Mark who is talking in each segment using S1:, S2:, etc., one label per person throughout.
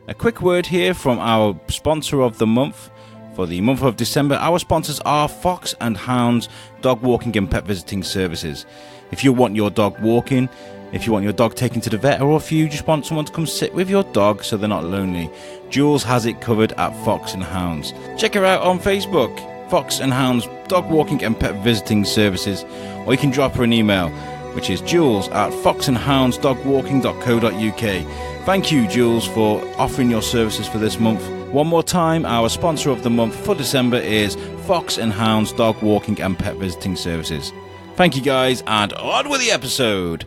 S1: A quick word here from our sponsor of the month. For the month of December, our sponsors are Fox and Hounds Dog Walking and Pet Visiting Services. If you want your dog walking, if you want your dog taken to the vet, or if you just want someone to come sit with your dog so they're not lonely, Jules has it covered at Fox and Hounds. Check her out on Facebook, Fox and Hounds Dog Walking and Pet Visiting Services, or you can drop her an email, which is jules@foxandhoundsdogwalking.co.uk. Thank you, Jules, for offering your services for this month. One more time, our sponsor of the month for December is Fox and Hounds Dog Walking and Pet Visiting Services. Thank you, guys, and on with the episode.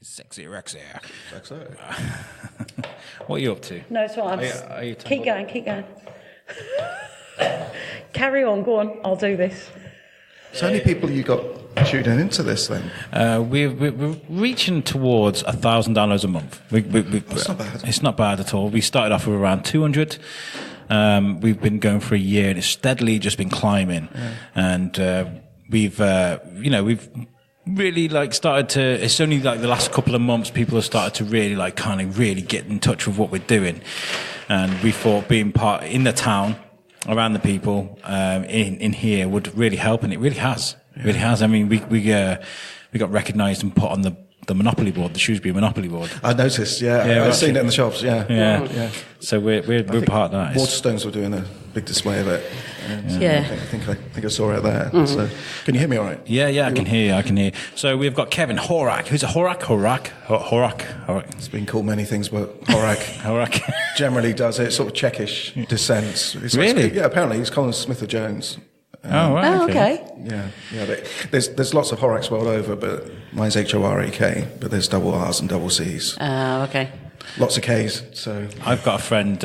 S1: Sexy Rexy. What are you up to?
S2: No, it's all right. Keep going. Carry on, go on. I'll do this.
S3: So how many people you got tuning into this then?
S1: We're reaching towards $1,000 a month.
S3: That's not bad.
S1: It's not bad at all. We started off with around 200. We've been going for a year, and it's steadily just been climbing. Yeah. And we've really started to, it's only the last couple of months people have started to really really get in touch with what we're doing. And we thought being part in the town, around the people, in here would really help, and it really has. It really has. I mean, we got recognised and put on the Monopoly board, the Shrewsbury Monopoly board.
S3: I noticed, I've seen it in the shops, yeah.
S1: So we're part of that.
S3: Waterstones were doing a big display of it.
S2: Yeah.
S3: I think I saw it there. Mm-hmm. So, can you hear me all right?
S1: Yeah, I can hear you. So we've got Kevin Horak. Who's a Horak? Horak.
S3: It's been called many things, but Horak generally does it. Sort of Czechish descent.
S1: Really?
S3: Yeah, apparently he's Colin Smith-Jones.
S2: Okay.
S3: Yeah. There's lots of Horaks world over, but mine's Horak, but there's double R's and double C's.
S2: Okay.
S3: Lots of K's. So
S1: I've got a friend.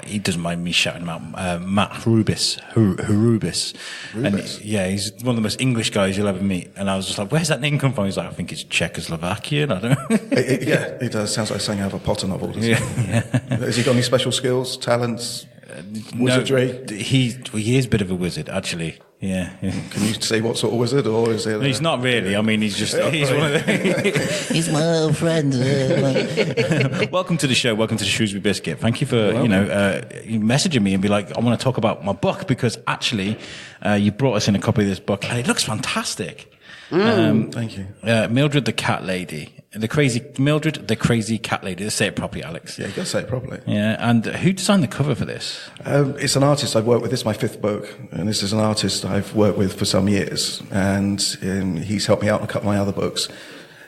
S1: He doesn't mind me shouting him out. Matt Hurubis. And he's one of the most English guys you'll ever meet. And I was just like, "Where's that name come from?" He's like, "I think it's Czechoslovakian. I don't know."
S3: It does. Sounds like something out of a Potter novel. Doesn't it?
S1: Yeah.
S3: Has he got any special skills, talents? Wizardry?
S1: No, he is a bit of a wizard, actually. Yeah.
S3: Can you say what sort of wizard, or is it?
S1: He's not really. I mean, he's one of the.
S4: He's my old friend.
S1: Welcome to the show. Welcome to the Shrewsbury Biscuit. Thank you for messaging me and be like, I want to talk about my book, because actually, you brought us in a copy of this book and it looks fantastic.
S3: Thank you.
S1: Mildred the cat lady. Mildred the crazy cat lady. Let's say it properly, Alex.
S3: Yeah, you got to say it properly.
S1: Yeah, and who designed the cover for this?
S3: It's an artist I've worked with. This is my 5th book, and this is an artist I've worked with for some years, and he's helped me out on a couple of my other books.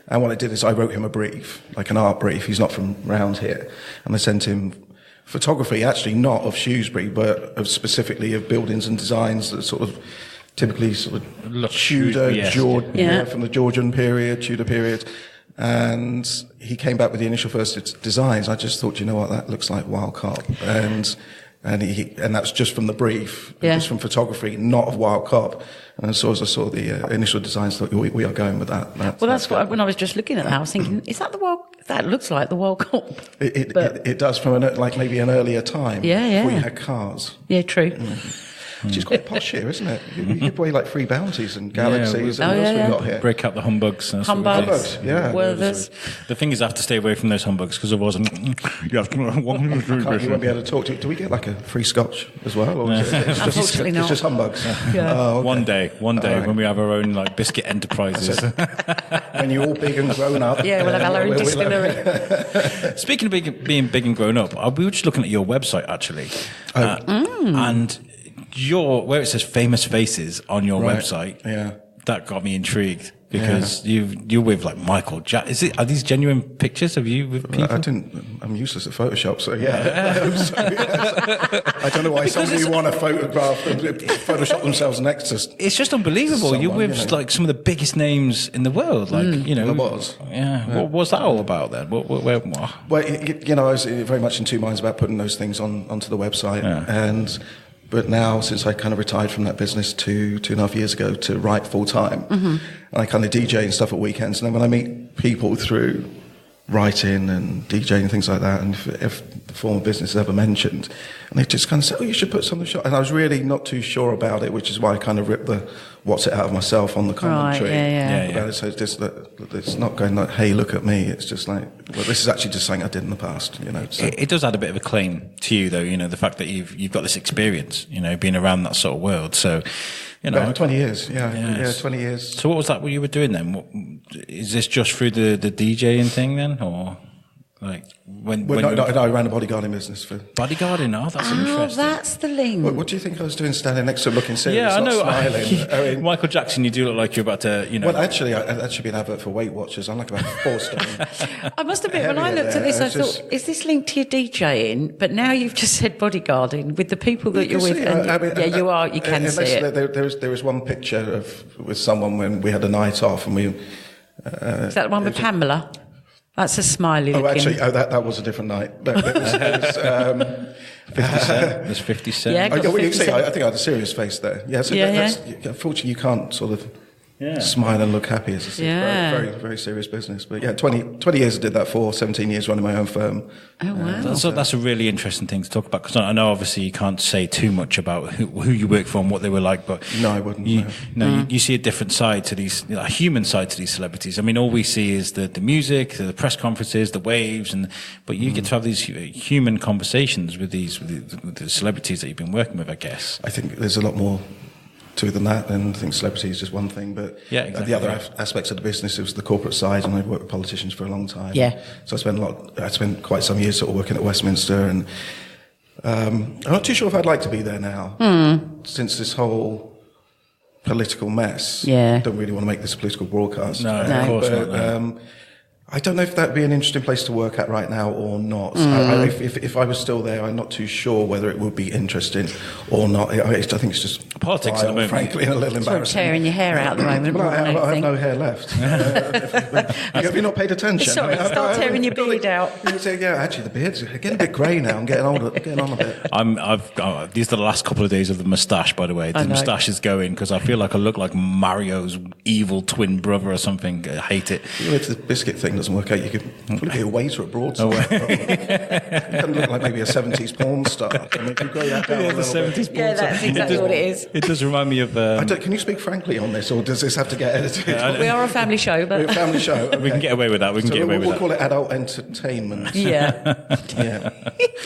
S3: And what I did is I wrote him a brief, like an art brief. He's not from round here, and I sent him photography, actually not of Shrewsbury, but specifically of buildings and designs that typically Tudor, from the Georgian period, Tudor period. And he came back with the initial first designs. I just thought, you know what, that looks like wild carp. And that's just from the brief, just from photography, not of wild carp. And so as I saw the initial designs, I thought we are going with that.
S2: That's what, when I was just looking at that, I was thinking, is that the wild? That looks like the wild carp.
S3: It does from maybe an earlier time.
S2: Before
S3: you had cars.
S2: Yeah, true.
S3: Which is quite posh here, isn't it? You give away like free bounties and galaxies and what else we've got here.
S1: Break up the humbugs.
S2: Humbugs,
S3: yeah.
S1: The thing is, I have to stay away from those humbugs, because otherwise you won't
S3: be able to talk to you. Do we get like a free scotch as well? Or is it,
S2: Unfortunately not.
S3: It's just humbugs.
S2: Yeah.
S3: Oh, okay.
S1: One day when we have our own biscuit enterprises.
S3: When you're all big and grown up.
S2: Yeah, we'll have our own distillery.
S1: Speaking of being big and grown up, we were just looking at your website, actually. And where it says famous faces on your website, that got me intrigued. because you're with like Michael Jack. Are these genuine pictures of you with people?
S3: I'm useless at Photoshop, so yeah. I don't know why somebody would want to Photoshop themselves next to.
S1: It's just unbelievable. You're with like some of the biggest names in the world. Like
S3: It was.
S1: Yeah. What was that all about then? What?
S3: Well, I was very much in two minds about putting those things onto the website, but now, since I kind of retired from that business 2.5 years ago to write full time, and I kind of DJ and stuff at weekends, and then when I meet people through writing and DJing and things like that, and if the form of business is ever mentioned, and they just kind of say, "Oh, you should put some of the shot," and I was really not too sure about it, which is why I kind of ripped the "what's it" out of myself on the commentary. About it. So it's just that it's not going like, "Hey, look at me." It's just like, well, this is actually just something I did in the past. So.
S1: It does add a bit of a claim to you, though. The fact that you've got this experience, being around that sort of world. So.
S3: 20 years, yeah, 20 years.
S1: So what was that what you were doing then? Is this just through the DJing thing then, or like
S3: I ran a bodyguarding business for
S1: bodyguarding? Oh, that's interesting.
S2: That's the link.
S3: What do you think I was doing standing next to him looking serious?
S1: Yeah, I know.
S3: Smiling.
S1: Michael Jackson, you do look like you're about to,
S3: Well, actually, that should be an advert for Weight Watchers. I'm like about 4 stone.
S2: I must admit, when I looked at this, I thought, is this linked to your DJing? But now you've just said bodyguarding with the people that you're with. You are. You can see it.
S3: There was one picture with someone when we had a night off, and we.
S2: Is that the one with Pamela? That's a smiley looking.
S3: Actually, that was a different night. There's
S1: 50 Cent. There's 50 Cent.
S2: Yeah,
S3: you see, I think I had a serious face there. Yeah, so unfortunately, you can't sort of smile and look happy. It's a very, very serious business. But 20 years I did that for, 17 years running my own firm.
S2: Oh, wow.
S1: That's a really interesting thing to talk about, because I know obviously you can't say too much about who you work for and what they were like, but
S3: no, I wouldn't.
S1: You see a different side to these, a human side to these celebrities. I mean, all we see is the music, the press conferences, the waves, but you get to have these human conversations with the celebrities that you've been working with, I guess.
S3: I think there's a lot more to it than that, and I think celebrity is just one thing, but
S1: exactly.
S3: The other aspects of the business, it was the corporate side, and I've worked with politicians for a long time.
S2: Yeah.
S3: So I spent quite some years sort of working at Westminster, and I'm not too sure if I'd like to be there now, since this whole political mess.
S2: Yeah.
S3: I don't really want to make this a political broadcast.
S1: No, of course not. No.
S3: I don't know if that'd be an interesting place to work at right now or not. If I was still there, I'm not too sure whether it would be interesting or not. I think it's just
S1: politics
S3: vile,
S1: at the moment.
S3: Frankly, and a little embarrassing.
S2: Sort of tearing your hair out at the moment.
S3: Well, I have no hair left. Have you not paid attention?
S2: Sorry, start tearing your beard out.
S3: Actually, the beard's getting a bit grey now. I'm getting older, getting on a bit.
S1: These are the last couple of days of the moustache, by the way. The moustache is going because I feel like I look like Mario's evil twin brother or something. I hate it.
S3: If the biscuit thing doesn't work out, you could be a waiter at Broadside. You can look like maybe a 70s porn star. I mean, if you grow that down a little bit.
S2: Yeah, that's exactly what it is.
S1: It does remind me of...
S3: Can you speak frankly on this, or does this have to get edited?
S2: We are a family show, but...
S3: We're a family show. Okay.
S1: We can get away with that.
S3: We'll call it adult entertainment.
S2: Yeah.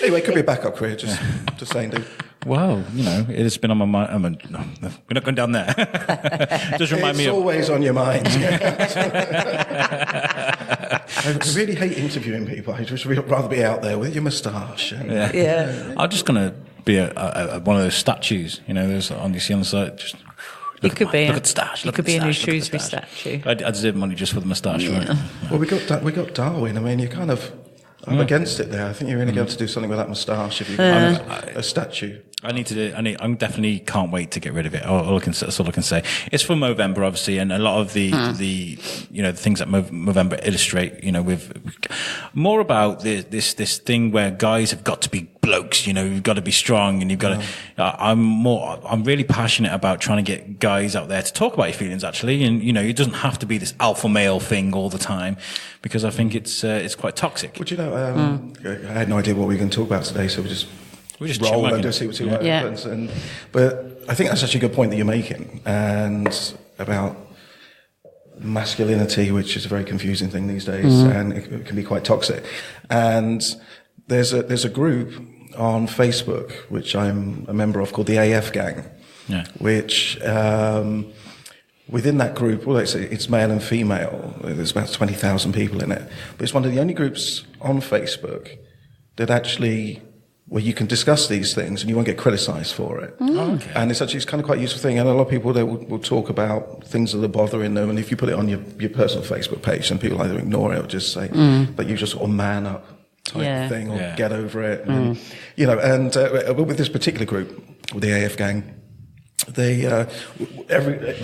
S3: Anyway, it could be a backup career, just saying, dude.
S1: Well, it has been on my mind. No, we're not going down there. Just remind me
S3: of... It's always on your mind.
S1: I
S3: really hate interviewing people. I'd just rather be out there with your moustache.
S1: I'm just going to be one of those statues, those on the side. Just
S2: look at the
S1: stash.
S2: It could be a new Shrewsbury statue.
S1: I deserve money just for the moustache.
S2: Yeah.
S1: Right?
S3: Well, we got Darwin. I mean, you kind of... I'm against it there. I think you're really going to do something with that moustache if you got a statue.
S1: I definitely can't wait to get rid of it. That's all I can say. It's for Movember, obviously, and a lot of the things that Movember illustrate, with more about this thing where guys have got to be blokes, you've got to be strong, and you've got to. I'm really passionate about trying to get guys out there to talk about your feelings, actually, and it doesn't have to be this alpha male thing all the time, because I think it's quite toxic.
S3: Well, I had no idea what we were going to talk about today, so we just roll and just see what happens. But I think that's actually a good point that you're making, and about masculinity, which is a very confusing thing these days, and it can be quite toxic. And there's a group on Facebook which I'm a member of called the AF Gang, which within that group, well, it's male and female. There's about 20,000 people in it, but it's one of the only groups on Facebook that actually where you can discuss these things and you won't get criticised for it.
S1: Okay.
S3: And it's kind of quite a useful thing. And a lot of people, they will talk about things that are bothering them. And if you put it on your personal Facebook page, and people either ignore it or just say that you just sort of man up type thing, or get over it. And, you know, and with this particular group, with the AF gang, they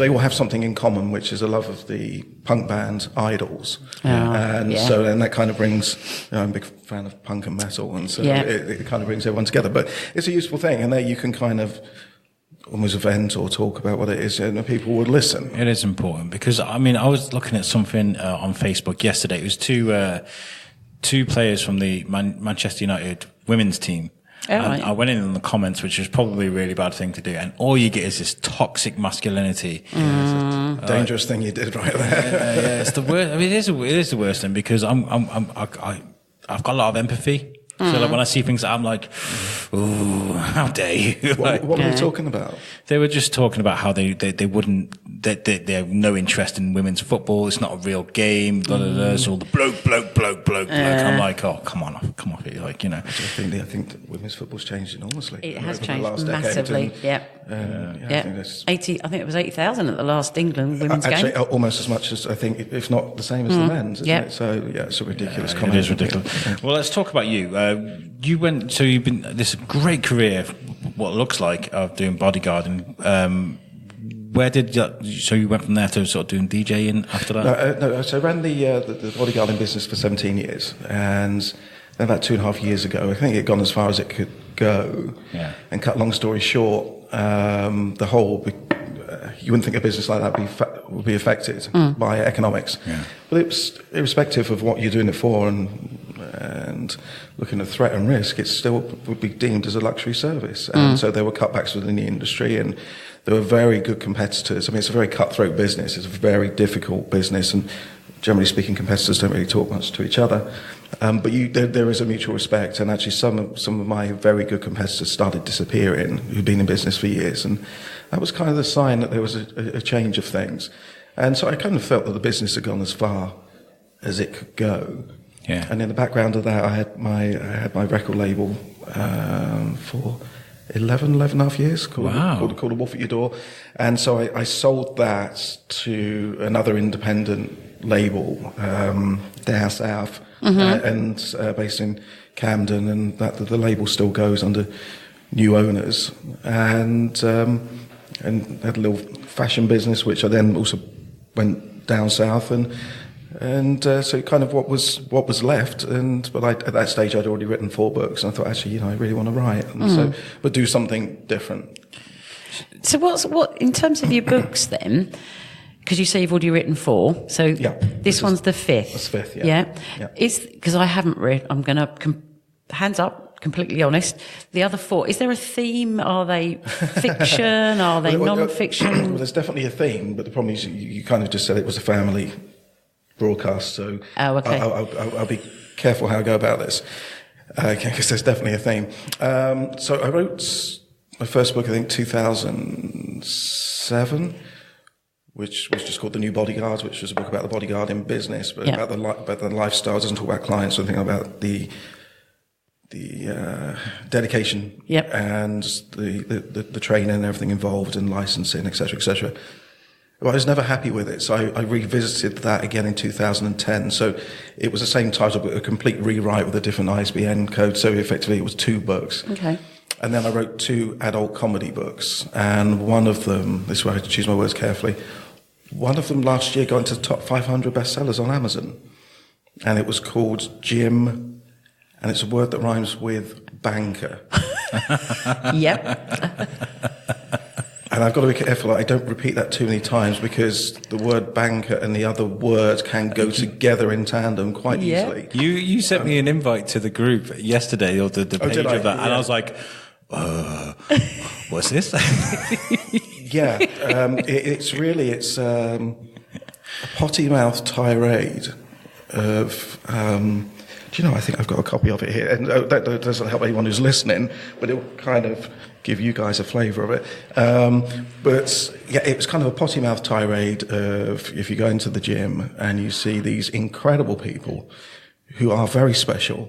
S3: all have something in common, which is a love of the punk band Idols. So then that kind of brings, you know, I'm a big fan of punk and metal, and so it kind of brings everyone together. But it's a useful thing, and there you can kind of almost vent or talk about what it is, and people would listen.
S1: It is important, because I mean, I was looking at something on Facebook yesterday. It was two players from the Manchester United women's team. And I went in the comments, which is probably a really bad thing to do, and all you get is this toxic masculinity.
S3: Dangerous thing you did right there.
S1: It's the worst. I mean, it is the worst thing, because I've got a lot of empathy. So like when I see things, I'm like, ooh, how dare you?
S3: What were they talking about?
S1: They were just talking about how they have no interest in women's football. It's not a real game. Blah, blah, blah. It's all the bloke. I'm like, oh, come on off it. Like, you know.
S3: I think that women's football's changed enormously.
S2: It has changed massively. I think it was 80,000 at the last England women's game.
S3: Actually, almost as much as, I think, if not the same as the men's, isn't it? So, it's a ridiculous comment.
S1: It is ridiculous. Well, let's talk about you. You've been this great career, what it looks like, of doing bodyguarding. So you went from there to sort of doing DJing after that?
S3: No, so I ran the bodyguarding business for 17 years, and then about 2.5 years ago, I think it had gone as far as it could go. Yeah. And cut long story short, the whole, you wouldn't think a business like that would be affected by economics. Yeah. But it was irrespective of what you're doing it for, and looking at threat and risk, it still would be deemed as a luxury service. And so there were cutbacks within the industry, and there were very good competitors. I mean, it's a very cutthroat business. It's a very difficult business, and generally speaking, competitors don't really talk much to each other. But there is a mutual respect, and actually some of my very good competitors started disappearing, who'd been in business for years, and that was kind of the sign that there was a change of things. And so I kind of felt that the business had gone as far as it could go. Yeah. And in the background of that, I had my record label for 11.5 years, called A Wolf at Your Door. And so I sold that to another independent label down south, and based in Camden, and that the label still goes under new owners, and had a little fashion business, which I then also went down south, and so kind of what was left, but at that stage I'd already written 4 books, and I thought, actually, I really want to write, and but do something different.
S2: So what in terms of your books then? Because you say you've already written 4, so this one's the 5th. That's
S3: 5th, yeah.
S2: Is because I haven't read. I'm going to hands up, completely honest. The other 4, is there a theme? Are they fiction? Are they non-fiction?
S3: Well, there's definitely a theme, but the problem is you kind of just said it was a family broadcast, so
S2: okay.
S3: I'll be careful how I go about this, because there's definitely a theme. So I wrote my first book, I think, 2007. Which was just called The New Bodyguard, which was a book about the bodyguarding business, but about the lifestyle. It doesn't talk about clients or anything, about the dedication and the training and everything involved, and licensing, etc., etc. Well, I was never happy with it, so I revisited that again in 2010. So it was the same title, but a complete rewrite with a different ISBN code. So effectively, it was 2 books.
S2: Okay.
S3: And then I wrote 2 adult comedy books, and one of them, this is where I have to choose my words carefully, one of them last year got into the top 500 bestsellers on Amazon, and it was called Jim, and it's a word that rhymes with banker.
S2: Yep.
S3: And I've got to be careful I don't repeat that too many times, because the word banker and the other word can go together in tandem quite easily.
S1: You sent me an invite to the group yesterday, or the page of that, and I was like, what's this? It's a potty-mouthed tirade of, do you know, I think I've got a copy of it here, and that doesn't help anyone who's listening, but it will kind of give you guys a flavour of it. But it was kind of a potty-mouthed tirade of, if you go into the gym and you see these incredible people who are very special,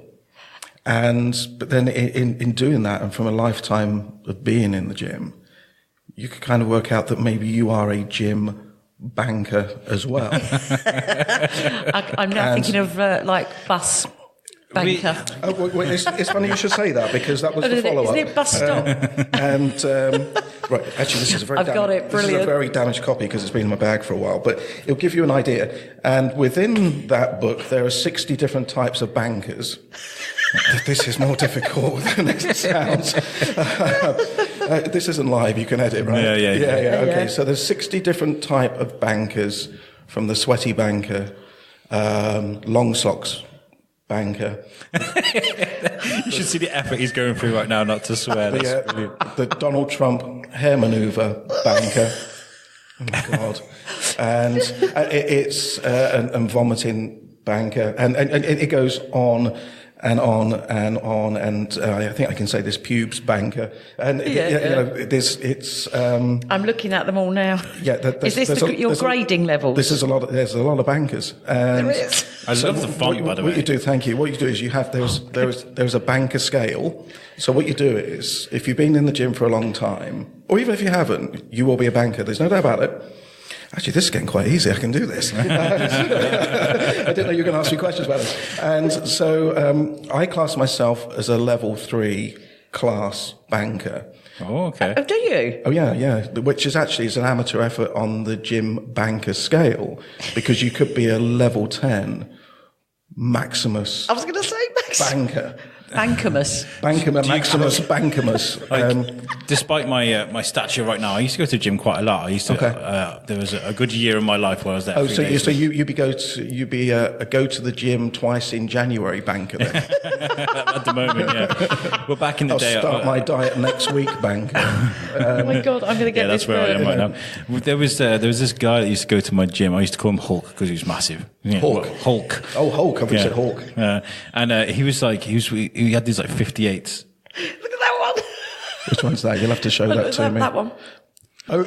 S3: But then in doing that, and from a lifetime of being in the gym, you could kind of work out that maybe you are a gym banker as well.
S2: I'm now thinking of like bus banker.
S3: It's funny you should say that, because that was the follow-up.
S2: Isn't it bus stop?
S3: Right, actually, this is a very
S2: This
S3: is a very damaged copy because it's been in my bag for a while, but it'll give you an idea. And within that book, there are 60 different types of bankers. This is more difficult than it sounds. This isn't live, you can edit, right? Yeah. Okay, so there's 60 different type of bankers, from the sweaty banker, long socks banker.
S4: You should see the effort he's going through right now not to swear.
S3: The Donald Trump hair maneuver banker. Oh my God. And it's and vomiting banker, and it goes on and on and on, and I think I can say this, pubes banker, and you know, it's.
S2: I'm looking at them all now.
S3: Yeah,
S2: is this your grading levels?
S3: There's a lot of bankers. And
S2: there is.
S4: I love the font, by the way.
S3: What you do, thank you. What you do is there's a banker scale. So what you do is, if you've been in the gym for a long time, or even if you haven't, you will be a banker. There's no doubt about it. Actually, this is getting quite easy. I can do this. I didn't know you were going to ask me questions about this. And so I class myself as a level 3 class banker.
S4: Oh, okay.
S2: Oh, do you?
S3: Oh, yeah. Which is actually an amateur effort on the gym banker scale, because you could be a level 10 Maximus.
S2: I was going to say
S3: banker.
S2: Bankamus.
S3: Bankamus.
S4: Despite my stature right now, I used to go to the gym quite a lot. I used to. There was a good year in my life where I was there.
S3: Oh, so you'd be a go to the gym twice in January banker then?
S4: At the moment, yeah. Well, back in the day,
S3: I'll start my diet next week banker.
S2: Oh my God, I'm going to get this.
S4: Yeah, that's where I am right now. There was this guy that used to go to my gym. I used to call him Hulk because he was massive. Yeah, Hulk.
S3: Oh, Hulk. I think you said Hulk.
S4: And he was like, he had these like 58s.
S2: Look at that one.
S3: Which one's that? You'll have to show that to me.
S2: That one.
S3: Oh.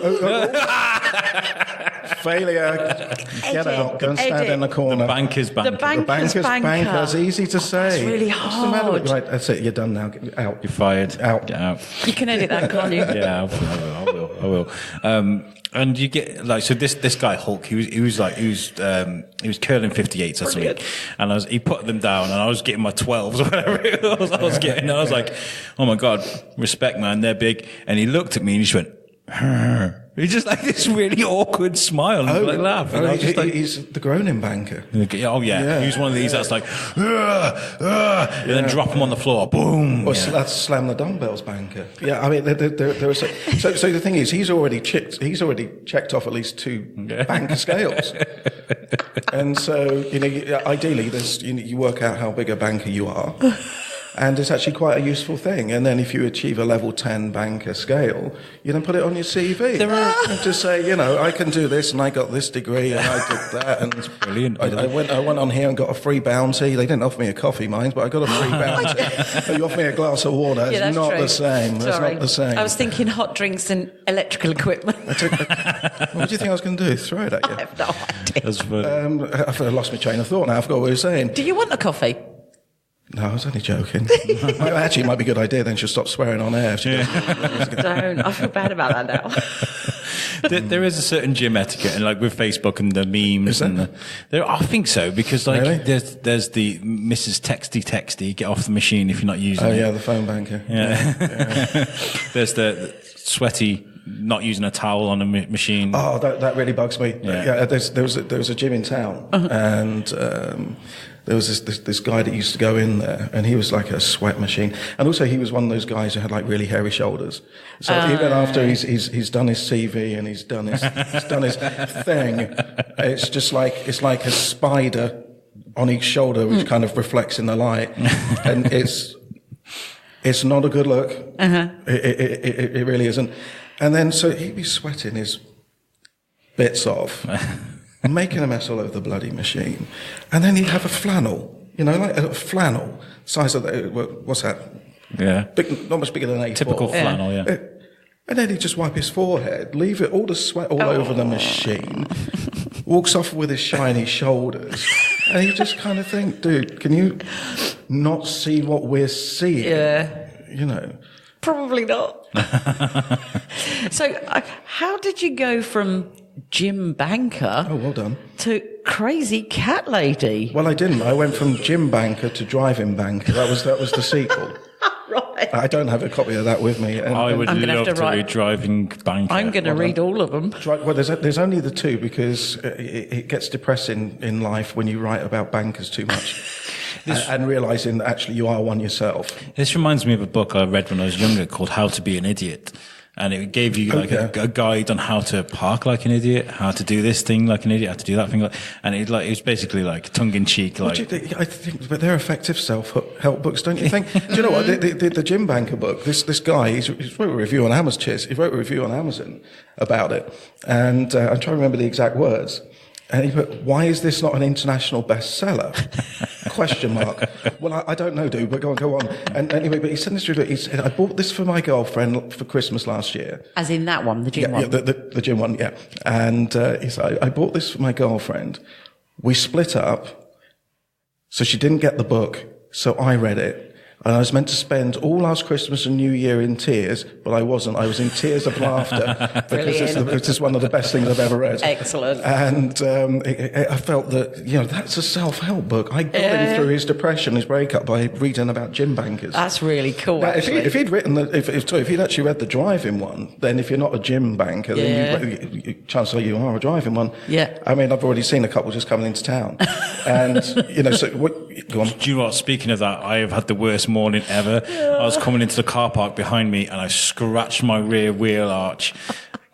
S3: Failure. Get out. Go and stand in the corner.
S4: The banker's banker.
S2: The banker's banker.
S3: It's easy to say.
S2: That's really hard.
S3: What's the matter with you? Right, that's it. You're done now. Get out.
S4: You're fired.
S3: Out.
S4: Get out.
S2: You can edit that, can't you?
S4: Yeah, I will. And you get like, so this guy Hulk, he was curling 58s or something, and he put them down, and I was getting my 12s or whatever it was I was getting, and I was like, oh my God, respect, man, they're big. And he looked at me and he just went, he just like this really awkward smile and like laugh. And I was just like,
S3: he's the groaning banker.
S4: Oh yeah, he was one of these that's like, and then drop him on the floor, boom.
S3: Or that's slam the dumbbells banker. Yeah, I mean, there was so the thing is, he's already checked off at least 2 banker scales, and so ideally, you work out how big a banker you are. And it's actually quite a useful thing. And then if you achieve a level 10 banker scale, you then put it on your CV. And just say, I can do this, and I got this degree, and I did that. And
S4: it's brilliant.
S3: I went on here and got a free bounty. They didn't offer me a coffee, mind, but I got a free bounty. You offer me a glass of water. It's not the same. It's not the same.
S2: I was thinking hot drinks and electrical equipment.
S3: What do you think I was going to do? Throw it at you?
S2: I have no idea.
S4: That's funny.
S3: I lost my train of thought now. I forgot what I was saying.
S2: Do you want a coffee?
S3: No, I was only joking. Actually, it might be a good idea. Then she'll stop swearing on air.
S2: Don't. I feel bad about that now.
S4: There is a certain gym etiquette, and like with Facebook and the memes, I think so, because like
S3: really?
S4: there's the Mrs. Texty, get off the machine if you're not using it.
S3: Oh yeah, the phone banker.
S4: Yeah. There's the sweaty, not using a towel on a machine.
S3: Oh, that really bugs me. Yeah, there was a gym in town, and there was this guy that used to go in there, and he was like a sweat machine. And also, he was one of those guys who had like really hairy shoulders. So even after he's done his CV and he's done his thing, it's like a spider on each shoulder, which kind of reflects in the light, and it's not a good look. It really isn't. And then so he'd be sweating his bits off. Making a mess all over the bloody machine. And then he'd have a flannel, like a flannel, size of what's that?
S4: Yeah.
S3: Big, not much bigger than A4.
S4: Typical flannel, yeah.
S3: And then he'd just wipe his forehead, leave it all the sweat all over the machine, walks off with his shiny shoulders, And you just kind of think, dude, can you not see what we're seeing?
S2: Yeah.
S3: You know.
S2: Probably not. So, how did you go from gym banker
S3: Oh, well done.
S2: to crazy cat lady?
S3: Well, I didn't. I went from gym banker to drive-in banker. That was the sequel.
S2: Right.
S3: I don't have a copy of that with me.
S4: I would
S2: I'm gonna
S4: love
S2: have to
S4: to
S2: write-
S4: be driving banker.
S2: I'm going to read all of them.
S3: Well, there's only the two because it gets depressing in life when you write about bankers too much. And realising that actually you are one yourself.
S4: This reminds me of a book I read when I was younger called How to Be an Idiot. And it gave you like a guide on how to park like an idiot, how to do this thing like an idiot, how to do that thing and it was basically like tongue in cheek. Like,
S3: I think, but they're effective self-help books, don't you think? Do you know what the gym banker book? This guy, he's wrote a review on Amazon. He wrote a review on Amazon about it, and I'm trying to remember the exact words. And he put, "Why is this not an international bestseller?" Question mark. Well, I don't know, dude, but go on. And anyway, but he said this review. He said, "I bought this for my girlfriend for Christmas last year."
S2: As in that one, the gym
S3: Yeah,
S2: one.
S3: the gym one, yeah. And he said, I bought this for my girlfriend. We split up, so she didn't get the book, so I read it. And I was meant to spend all last Christmas and New Year in tears, but I wasn't. I was in tears of laughter because it's just one of the best things I've ever read.
S2: Excellent.
S3: And I felt that, that's a self-help book. I got him through his depression, his breakup, by reading about gym bankers.
S2: That's really cool.
S3: Now,
S2: Actually.
S3: if he'd written if he'd actually read the driving one, then if you're not a gym banker, then chances are you are a driving one.
S2: Yeah.
S3: I mean, I've already seen a couple just coming into town, and so go on.
S4: do you know what? Speaking of that, I have had the worst morning ever. I was coming into the car park behind me and I scratched my rear wheel arch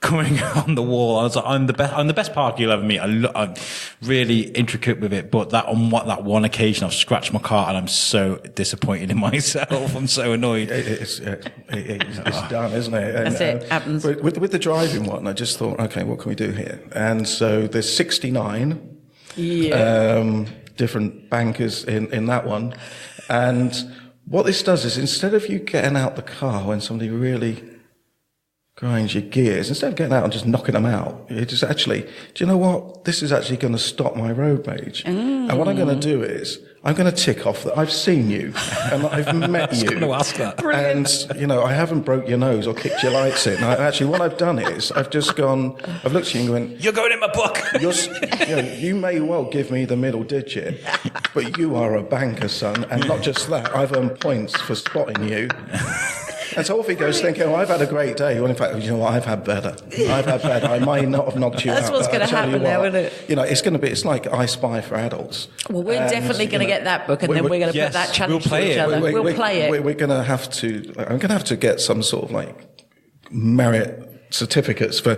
S4: coming on the wall. I was like, I'm the best parker you'll ever meet. I'm really intricate with it, but that one occasion I've scratched my car and I'm so disappointed in myself. I'm so annoyed.
S3: It's done, isn't it?
S2: That's it. Happens.
S3: But with the driving one, I just thought, okay, what can we do here? And so there's 69 different bankers in that one, and what this does is, instead of you getting out the car when somebody really grinds your gears, instead of getting out and just knocking them out, you just actually, do you know what? This is actually going to stop my road rage. And what I'm going to do is, I'm going to tick off that I've seen you and I've met you.
S4: I was going to ask that.
S3: And, I haven't broke your nose or kicked your lights in. Actually, what I've done is, I've looked at you and gone,
S4: You're going in my book.
S3: you may well give me the middle digit, but you are a banker, son. And not just that, I've earned points for spotting you. And so off he goes thinking, I've had a great day. Well, in fact, you know what? I've had better. I might not have knocked you out.
S2: That's what's going to happen now, isn't it?
S3: It's like I Spy for adults.
S2: Well, we're definitely going to get that book, and then we're going to put that challenge
S4: we'll play
S2: to each other. We'll play it.
S3: We're going to have to. I'm going to have to get some sort of like merit certificates for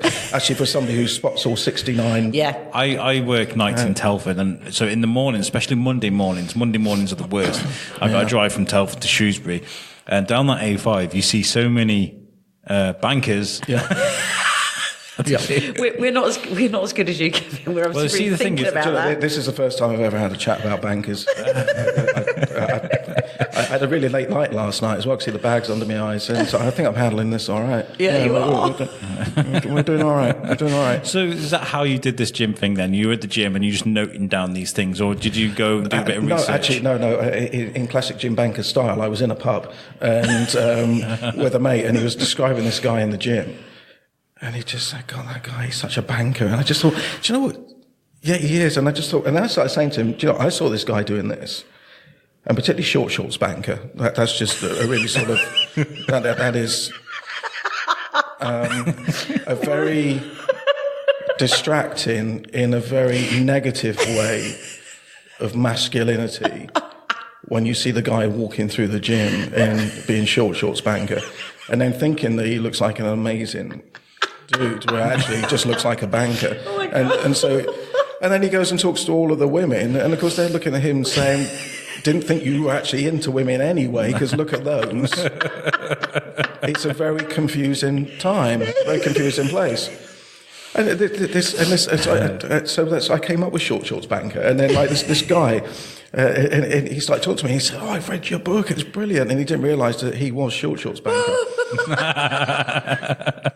S3: somebody who spots all 69.
S2: Yeah.
S4: I work nights in Telford, and so in the mornings, especially Monday mornings are the worst. I got to drive from Telford to Shrewsbury, and down that A5 you see so many bankers.
S3: Yeah.
S2: We're not as good as you, Kevin. We're obviously
S4: see, the thing
S2: thinking
S4: is,
S2: about that.
S3: This is the first time I've ever had a chat about bankers. I had a really late night last night as well, because the bag's under my eyes, and so I think I'm handling this all right.
S2: Yeah, you are.
S3: We're doing all right.
S4: So is that how you did this gym thing then? You were at the gym and you just noting down these things, or did you go and do a bit of research?
S3: No. In classic Jim Banker style, I was in a pub and with a mate, and he was describing this guy in the gym. And he just said, God, that guy, he's such a banker. And I just thought, do you know what? Yeah, he is. And I just thought, and I started saying to him, do you know, I saw this guy doing this. And particularly short shorts banker. That's just a really sort of, that is a very distracting, in a very negative way of masculinity, when you see the guy walking through the gym and being short shorts banker, and then thinking that he looks like an amazing dude, where actually he just looks like a banker. And then he goes and talks to all of the women, and of course they're looking at him saying, didn't think you were actually into women anyway, because look at those. It's a very confusing time, very confusing place. And so I came up with short shorts banker, and then like this guy, and he started talking to me. He said, "Oh, I've read your book; it's brilliant." And he didn't realise that he was short shorts banker.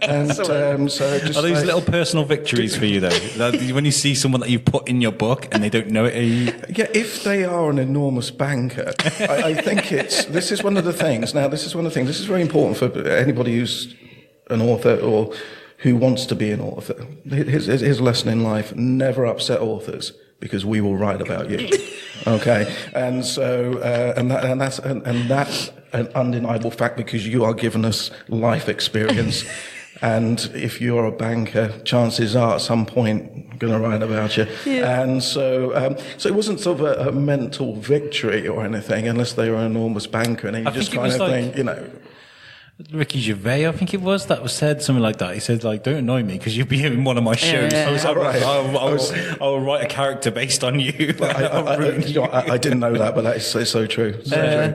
S3: And so just
S4: Are these
S3: like,
S4: little personal victories for you, though? When you see someone that you've put in your book and they don't know it,
S3: yeah, if they are an enormous banker, I think this is one of the things. Now, this is one of the things. This is very important for anybody who's an author or who wants to be an author. Here's a lesson in life: never upset authors, because we will write about you. Okay, and so that's an undeniable fact, because you are giving us life experience. And if you're a banker, chances are at some point going to write about you. Yeah. And so it wasn't sort of a mental victory or anything, unless they were an enormous banker, and you just kind of think, you know.
S4: Ricky Gervais, I think it was, that was said something like that. He said, like, don't annoy me because you'll be in one of my shows. I will write a character based on you.
S3: I didn't know that, but that is so true.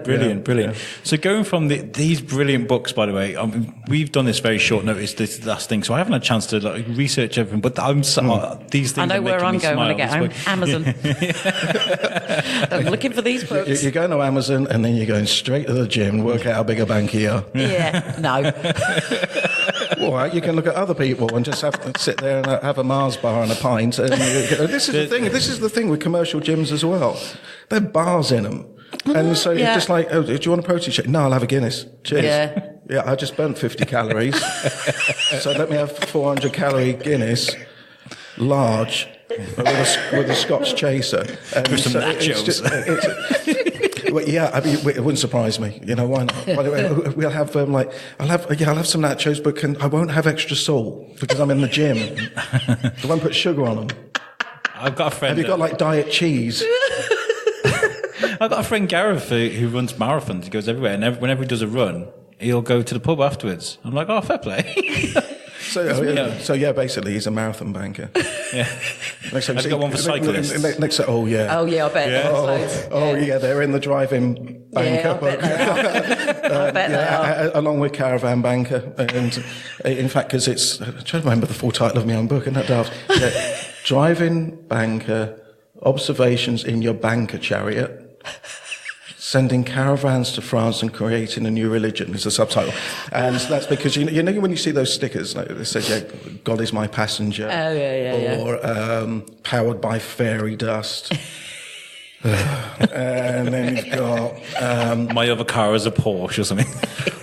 S4: Brilliant. Yeah. So going from these brilliant books, by the way, we've done this very short notice, this last thing, so I haven't had a chance to research everything, but these things
S2: I know
S4: are
S2: where I'm
S4: me
S2: going
S4: smile.
S2: when I get home. Amazon. I'm looking for these books.
S3: You're going to Amazon and then you're going straight to the gym, work out how big a banker you are.
S2: Yeah. No.
S3: All right, you can look at other people and just sit there and have a Mars bar and a pint. And this is the thing. This is the thing with commercial gyms as well. There are bars in them, and so you're just like, oh, do you want a protein shake? No, I'll have a Guinness. Cheers. Yeah, I just burnt 50 calories, so let me have 400 calorie Guinness, large, with a Scotch chaser and
S4: with some nachos.
S3: Well, yeah, I mean, it wouldn't surprise me. You know, why not? We'll have I'll have some nachos, but I won't have extra salt because I'm in the gym. I won't put sugar on them.
S4: I've got a friend.
S3: Have you got like diet cheese?
S4: I've got a friend Gareth who runs marathons. He goes everywhere, and whenever he does a run, he'll go to the pub afterwards. I'm like, oh, fair play.
S3: So basically, he's a marathon banker.
S4: Yeah.
S3: Next time,
S4: I've got one for cyclists.
S3: I bet.
S2: Oh yeah, I bet.
S3: Yeah, they're in the drive-in banker book.
S2: I bet they are.
S3: Along with Caravan Banker, and in fact, because it's, I'm trying to remember the full title of my own book, isn't that daft? Yeah. Drive-in banker, observations in your banker chariot. Sending caravans to France and creating a new religion is the subtitle. And that's because, you know when you see those stickers, like it says, God is my passenger.
S2: Oh, yeah.
S3: Or powered by fairy dust. And then you've got...
S4: my other car is a Porsche or something.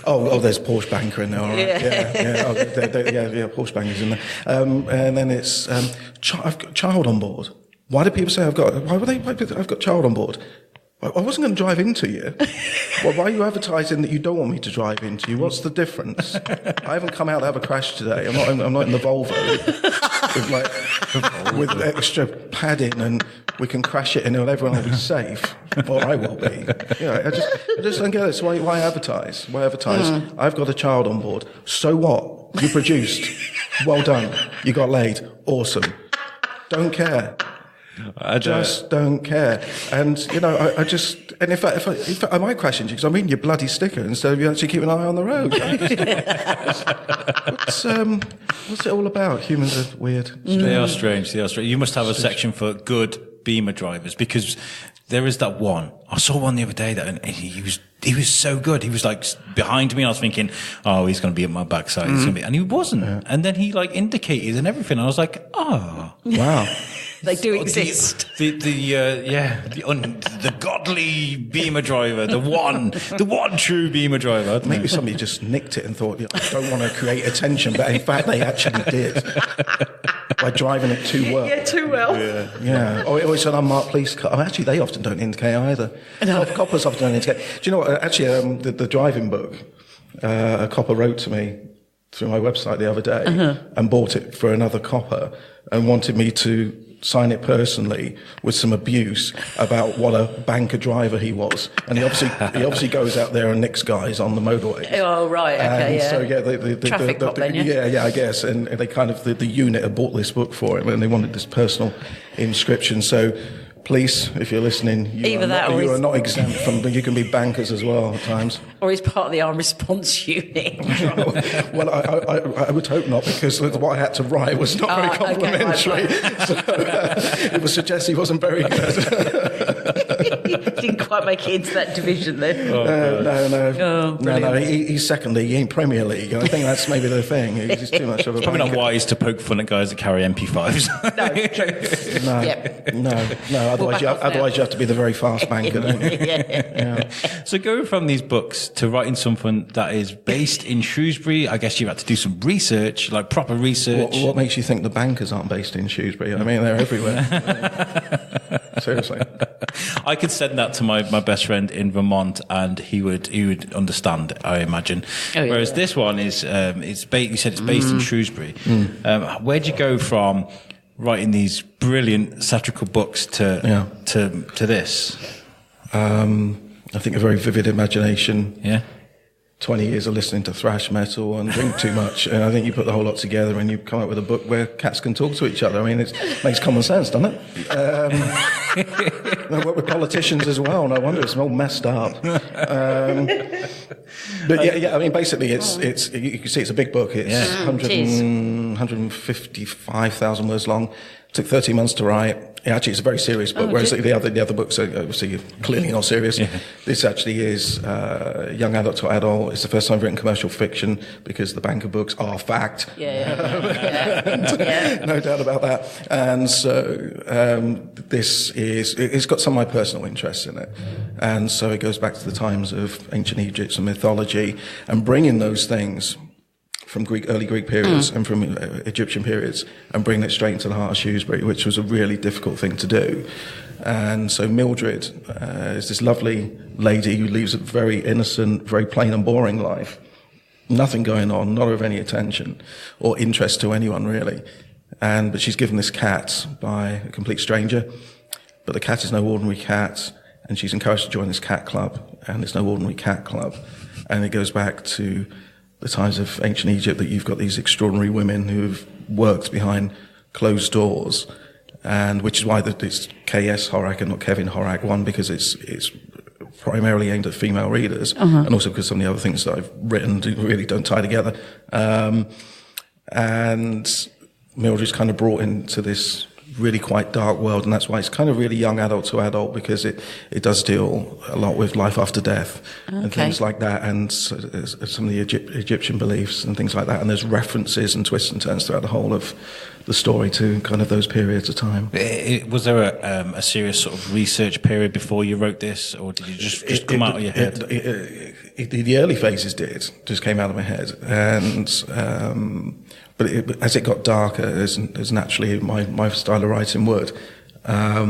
S3: Oh, there's Porsche Banker in there, all right. Yeah, Porsche Banker's in there. And then it's I've got child on board. Why do people say I've got child on board? I wasn't going to drive into you. Well, why are you advertising that you don't want me to drive into you? What's the difference? I haven't come out to have a crash today. I'm not in the Volvo with extra padding, and we can crash it and everyone will be safe. Or I will be. I just don't get it. So why advertise? Why advertise? I've got a child on board. So what? You produced. Well done. You got laid. Awesome. Don't care. I just don't care. And, in fact, if I might crash into you because I'm reading your bloody sticker instead of you actually keeping an eye on the road. What's it all about? Humans are weird.
S4: They are strange. You must have a section for good Beamer drivers, because there is that one. I saw one the other day that he was so good. He was like behind me, and I was thinking, oh, he's going to be at my backside. And he wasn't. Yeah. And then he indicated and everything. I was like, oh.
S3: Wow.
S2: They do exist.
S4: The godly Beamer driver, the one true Beamer driver.
S3: Maybe somebody just nicked it and thought, I don't want to create attention, but in fact they actually did by driving it too well.
S2: Yeah, too well.
S3: Yeah. Or it was an unmarked police car. Actually, they often don't indicate either. No. Coppers often don't indicate. Do you know what? Actually, the driving book, a copper wrote to me through my website the other day and bought it for another copper and wanted me to sign it personally with some abuse about what a banker driver he was, and he obviously goes out there and nicks guys on the motorway.
S2: Oh right, okay,
S3: and
S2: yeah.
S3: So the
S2: traffic cop then, yeah,
S3: I guess, and they kind of the unit had bought this book for him, and they wanted this personal inscription. So, police, if you're listening, you are not exempt from. You can be bankers as well at times.
S2: Or he's part of the armed response unit.
S3: Well, I would hope not, because what I had to write was not very complimentary.
S2: Okay,
S3: so it would suggest he wasn't very good.
S2: Didn't quite make it into that division then.
S3: No. He's second league. He ain't Premier League. I think that's maybe the thing. He's just too much of a.
S4: Probably not wise to poke fun at guys that carry MP5s.
S2: No, true.
S3: No,
S2: Yep.
S3: no. Otherwise, you have to be the very fast banker, don't you?
S2: Yeah.
S4: So going from these books to writing something that is based in Shrewsbury, I guess you had to do some research, like proper research.
S3: What makes you think the bankers aren't based in Shrewsbury? I mean, they're everywhere. Seriously.
S4: I could send that to my best friend in Vermont, and he would understand, I imagine.
S2: Oh, yeah.
S4: Whereas this one is, you said it's based in Shrewsbury. Where'd you go from writing these brilliant satirical books to this?
S3: I think a very vivid imagination.
S4: Yeah.
S3: 20 years of listening to thrash metal and drink too much, and I think you put the whole lot together and you come up with a book where cats can talk to each other. I mean, it makes common sense, doesn't it? I work with politicians as well, no wonder it's all messed up. But yeah, I mean, basically, it's you can see it's a big book. It's 155,000 words long. Took 13 months to write. Actually, it's a very serious book, whereas the other books are obviously clearly not serious. Yeah. This actually is young adult to adult. It's the first time I've written commercial fiction because the banker books are fact. No doubt about that. And so it's got some of my personal interests in it. And so it goes back to the times of ancient Egypt and mythology and bringing those things from early Greek periods and from Egyptian periods and bringing it straight into the heart of Shrewsbury, which was a really difficult thing to do. And so Mildred is this lovely lady who leads a very innocent, very plain and boring life. Nothing going on, not of any attention or interest to anyone really. But she's given this cat by a complete stranger. But the cat is no ordinary cat, and she's encouraged to join this cat club, and it's no ordinary cat club. And it goes back to the times of ancient Egypt that you've got these extraordinary women who've worked behind closed doors, and which is why it's K.S. Horak and not Kevin Horak. One, because it's primarily aimed at female readers, and also because some of the other things that I've written really don't tie together. And Mildred's kind of brought into this really quite dark world, and that's why it's kind of really young adult to adult, because it does deal a lot with life after death and things like that, and some of the Egyptian beliefs and things like that. And there's references and twists and turns throughout the whole of the story to kind of those periods of time.
S4: Was there a serious sort of research period before you wrote this, or did you just come out of your head?
S3: The early phases just came out of my head, and but as it got darker, as naturally my style of writing would, I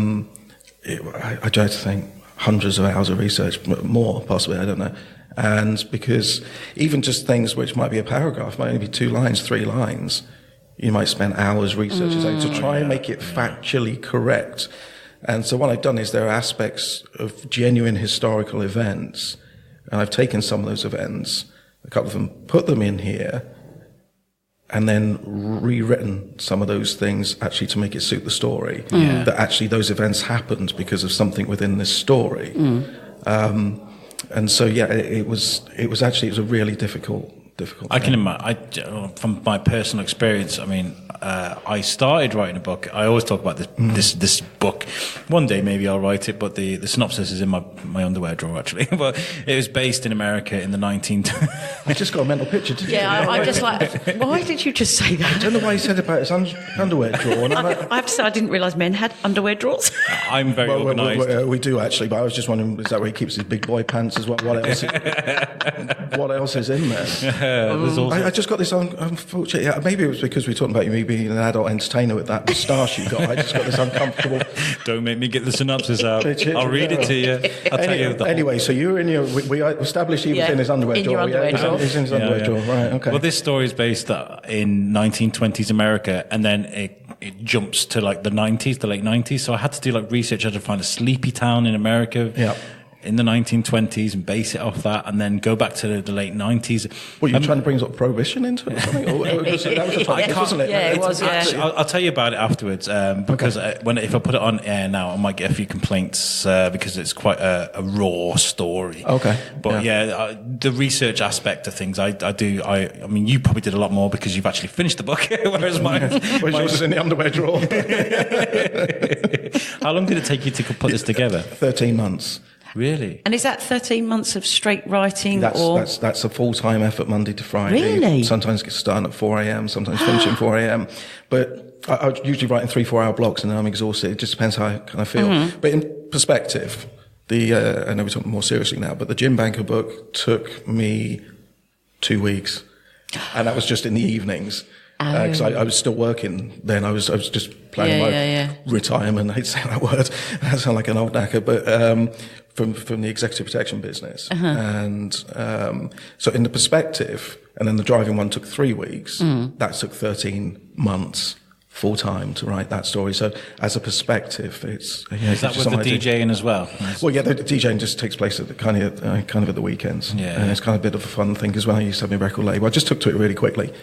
S3: tried to think hundreds of hours of research, more possibly, I don't know. And because even just things which might be a paragraph, might only be 2 lines, 3 lines, you might spend hours researching something to try and make it factually correct. And so what I've done is there are aspects of genuine historical events, and I've taken some of those events, a couple of them, put them in here, and then rewritten some of those things actually to make it suit the story. That actually those events happened because of something within this story. And so it was a really difficult
S4: I can imagine. From my personal experience, I mean, I started writing a book. I always talk about this book. One day maybe I'll write it, but the synopsis is in my underwear drawer actually. But it was based in America in the 1920s.
S3: I just got a mental picture.
S2: I'm just like, why did you just say that?
S3: I don't know why he said about his underwear drawer.
S2: I have to say, I didn't realise men had underwear drawers.
S4: I'm very organised.
S3: We do actually, but I was just wondering, is that where he keeps his big boy pants as well? What else? What else is in there? I just got this unfortunate. Yeah, maybe it was because we were talking about me being an adult entertainer with that moustache you got. I just got this uncomfortable.
S4: Don't make me get the synopsis out. I'll read it to you. I'll tell you.
S3: Anyway, so you were in your. We established he was in his underwear drawer. He's in his underwear drawer. Right. Okay.
S4: Well, this story is based in 1920s America, and then it jumps to like the 90s, the late 90s. So I had to do like research. I had to find a sleepy town in America.
S3: Yeah.
S4: in the 1920s and base it off that, and then go back to the late 90s.
S3: Well, you're trying to bring sort of prohibition into it or something? That was the topic, wasn't it?
S2: Yeah, it was, yeah.
S4: Actually, I'll tell you about it afterwards, because if I put it on air now, I might get a few complaints because it's quite a raw story.
S3: Okay.
S4: But the research aspect of things, I mean, you probably did a lot more because you've actually finished the book, whereas mine
S3: was in the underwear drawer.
S4: How long did it take you to put this together?
S3: 13 months.
S4: Really?
S2: And is that 13 months of straight writing?
S3: That's a full-time effort, Monday to Friday.
S2: Really?
S3: Sometimes get starting at 4 a.m., sometimes finishing 4 a.m. But I usually write in 3-4 hour blocks, and then I'm exhausted. It just depends how I kind of feel.
S2: Mm-hmm.
S3: But in perspective, I know we're talking more seriously now, but the Gym Banker book took me 2 weeks, and that was just in the evenings. Because I was still working then. I was just planning my retirement. I hate saying that word. I sound like an old knacker, but from the executive protection business. And so in the perspective, and then the driving one took 3 weeks. That took 13 months full time to write that story. So as a perspective, it's
S4: is that with the DJing as well?
S3: Well, yeah, the DJing just takes place at the kind of at the weekends.
S4: Yeah,
S3: and it's kind of a bit of a fun thing because when I used to have my record label, I just took to it really quickly.